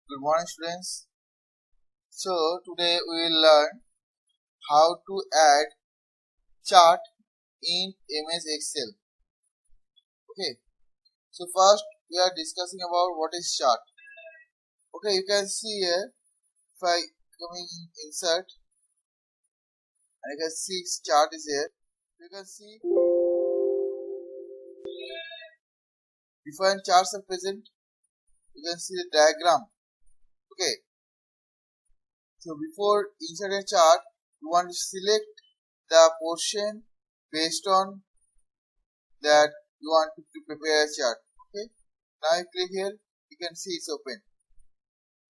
Good morning, students. So today we will learn how to add chart in MS Excel. Okay. So first we are discussing about what is chart. Okay, you can see here if I coming insert and you can see chart is here. You can see different charts are present. You can see the diagram. Okay. So before insert a chart, you want to select the portion based on that you want to prepare a chart. Okay, now you click here, you can see it's open.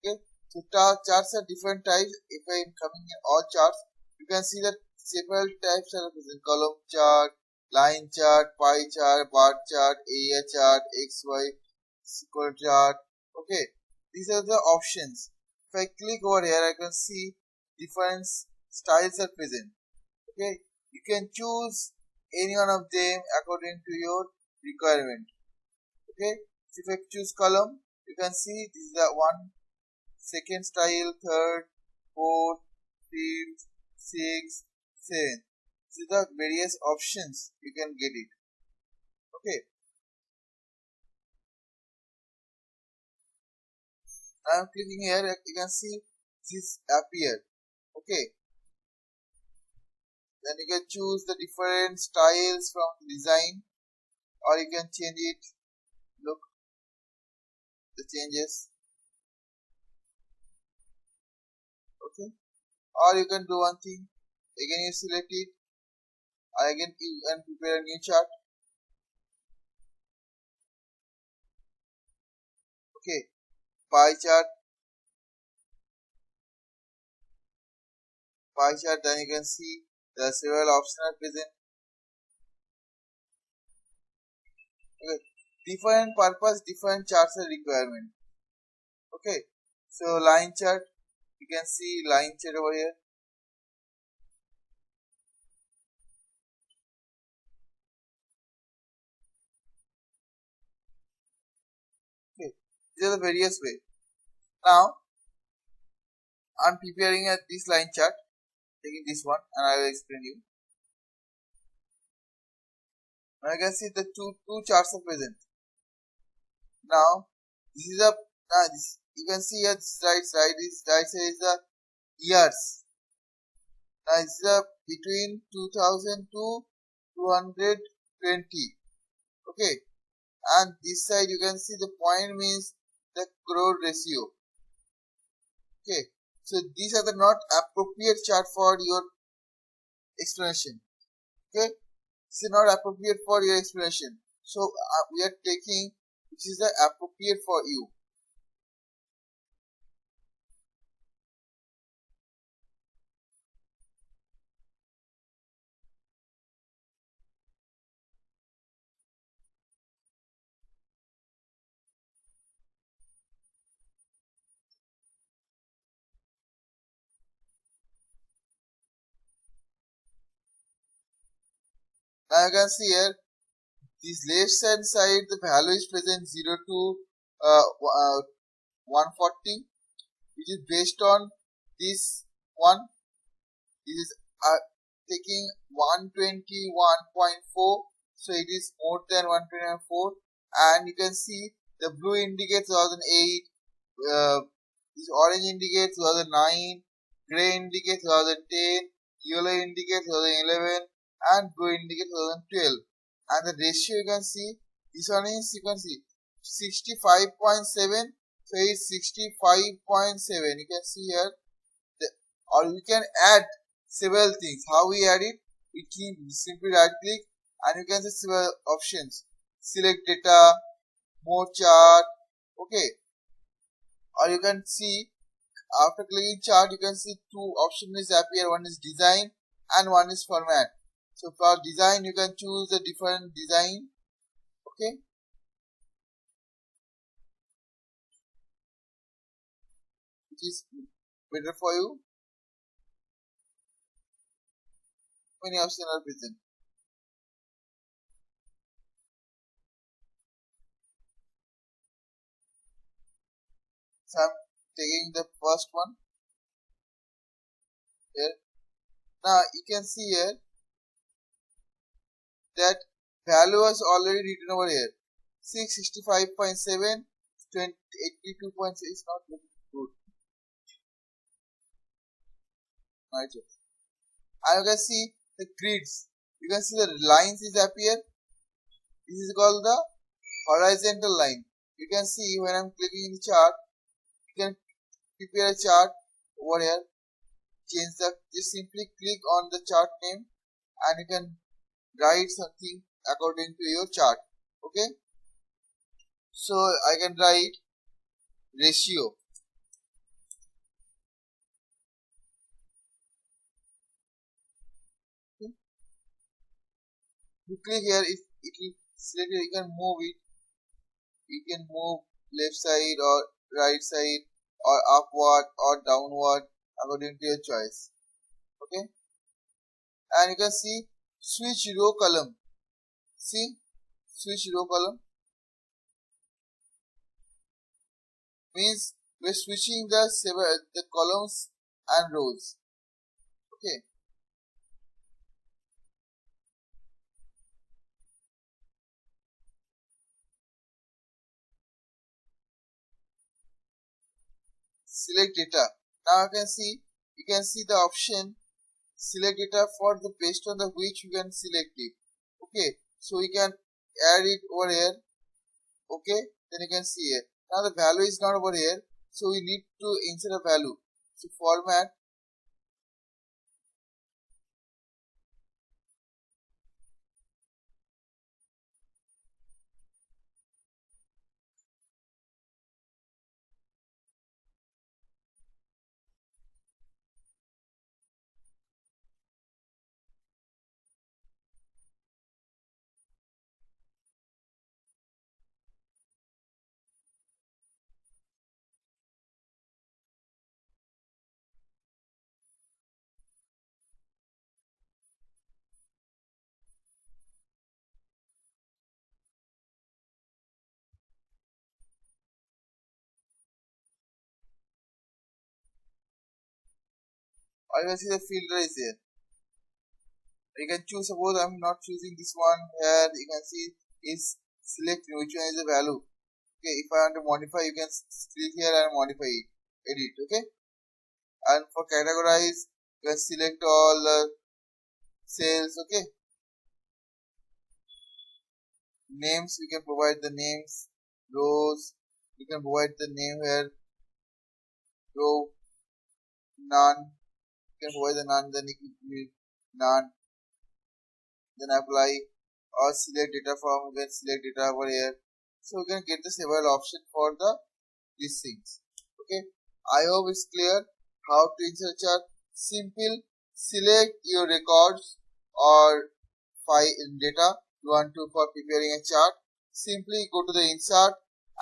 Okay, so charts are different types. If I am coming in all charts, you can see that several types are present: column chart, line chart, pie chart, bar chart, area chart, XY square chart. Okay, these are the options. If I click over here, I can see different styles are present. Okay, you can choose any one of them according to your requirement. Okay, so if I choose column, you can see this is the one, second style, third, fourth, fifth, sixth, seventh. These are the various options you can get it. Okay, I am clicking here, you can see this appear. Okay, then you can choose the different styles from the design, or you can change it. Look the changes. Okay, or you can do one thing, again you select it, or again you can prepare a new chart. Okay, pie chart, then you can see there are several options are present. Okay, different purpose, different charts are requirement. Okay, so line chart, you can see line chart over here. Okay, these are the various way. Now I'm preparing this line chart, taking this one, and I will explain you. Now you can see the two charts are present. Now this is a this, you can see here this right side is the years. Now this is between 2000 to 220. Okay, and this side you can see the point means the crore ratio. Okay, so these are the not appropriate chart for your explanation. Okay, this is not appropriate for your explanation, so we are taking which is the appropriate for you. Now you can see here this left hand side the value is present 0 to 140, which is based on this one. This is taking 121.4, so it is more than 124. And you can see the blue indicates 2008, this orange indicates 2009, gray indicates 2010, yellow indicates 2011, and blue indicates 2012. And the ratio you can see, this one is you can see 65.7, so it's 65.7. You can see here, or we can add several things. How we add it? We can simply right click and you can see several options. Select data, more chart. Okay, or you can see after clicking chart you can see two options appear. One is design and one is format. So for design you can choose a different design. Okay, which is better for you. Many options are present. So I'm taking the first one here. Now you can see here that value was already written over here. 665.7, 82.6 is not looking good. Right. And you can see the grids. You can see the lines is appear. This is called the horizontal line. You can see when I'm clicking in the chart, you can prepare a chart over here. Change the, just simply click on the chart name and you can write something according to your chart. Okay, so I can write ratio. Okay. You click here, if it will select it, you can move it. You can move left side or right side or upward or downward according to your choice. Okay, and you can see switch row column. See, switch row column means we're switching the columns and rows. Okay, select data. Now you can see the option select data for the based on the which you can select it. Okay, so you can add it over here. Okay, then you can see it. Now the value is not over here, so we need to insert a value. So format, or you can see the filter is here. You can choose, suppose I'm not choosing this one here, you can see is select which one is the value. Okay, if I want to modify, you can click here and modify it, edit. Okay, and for categorize, you can select all the cells. Okay, names, we can provide the names, rows, you can provide the name here, row, none, you can provide the none, then you can none, then apply or select data from, you can select data over here. So you can get the several option for the these things. Okay, I hope it's clear how to insert chart. Simple, select your records or file in data you want to for preparing a chart. Simply go to the insert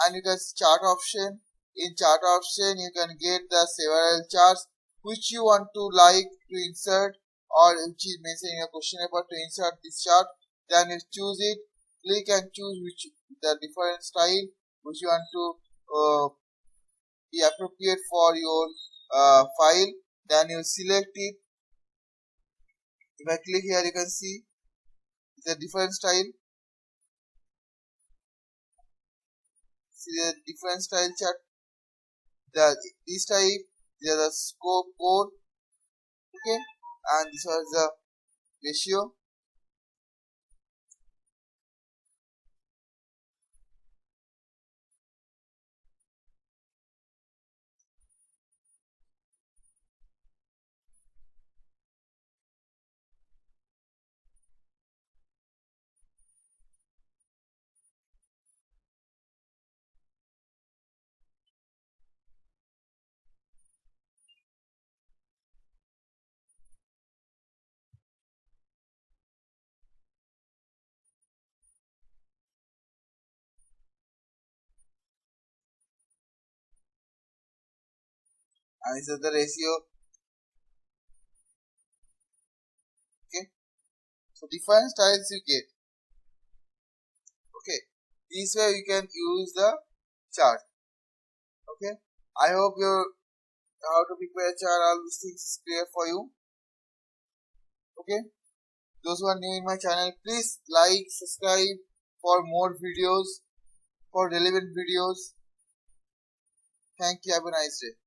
and you can chart option. In chart option you can get the several charts which you want to like to insert or which is mentioned in your question paper to insert this chart. Then you choose it, click and choose which the different style which you want to be appropriate for your file. Then you select it. If I click here, you can see the different style. See the different style chart. This type, there the scope code. Okay, and this was the ratio. And this is the ratio. Okay, so different styles you get. Okay, this way you can use the chart. Okay, I hope your how to prepare chart, all these things is clear for you. Okay, those who are new in my channel, please like, subscribe for more videos, for relevant videos. Thank you. Have a nice day.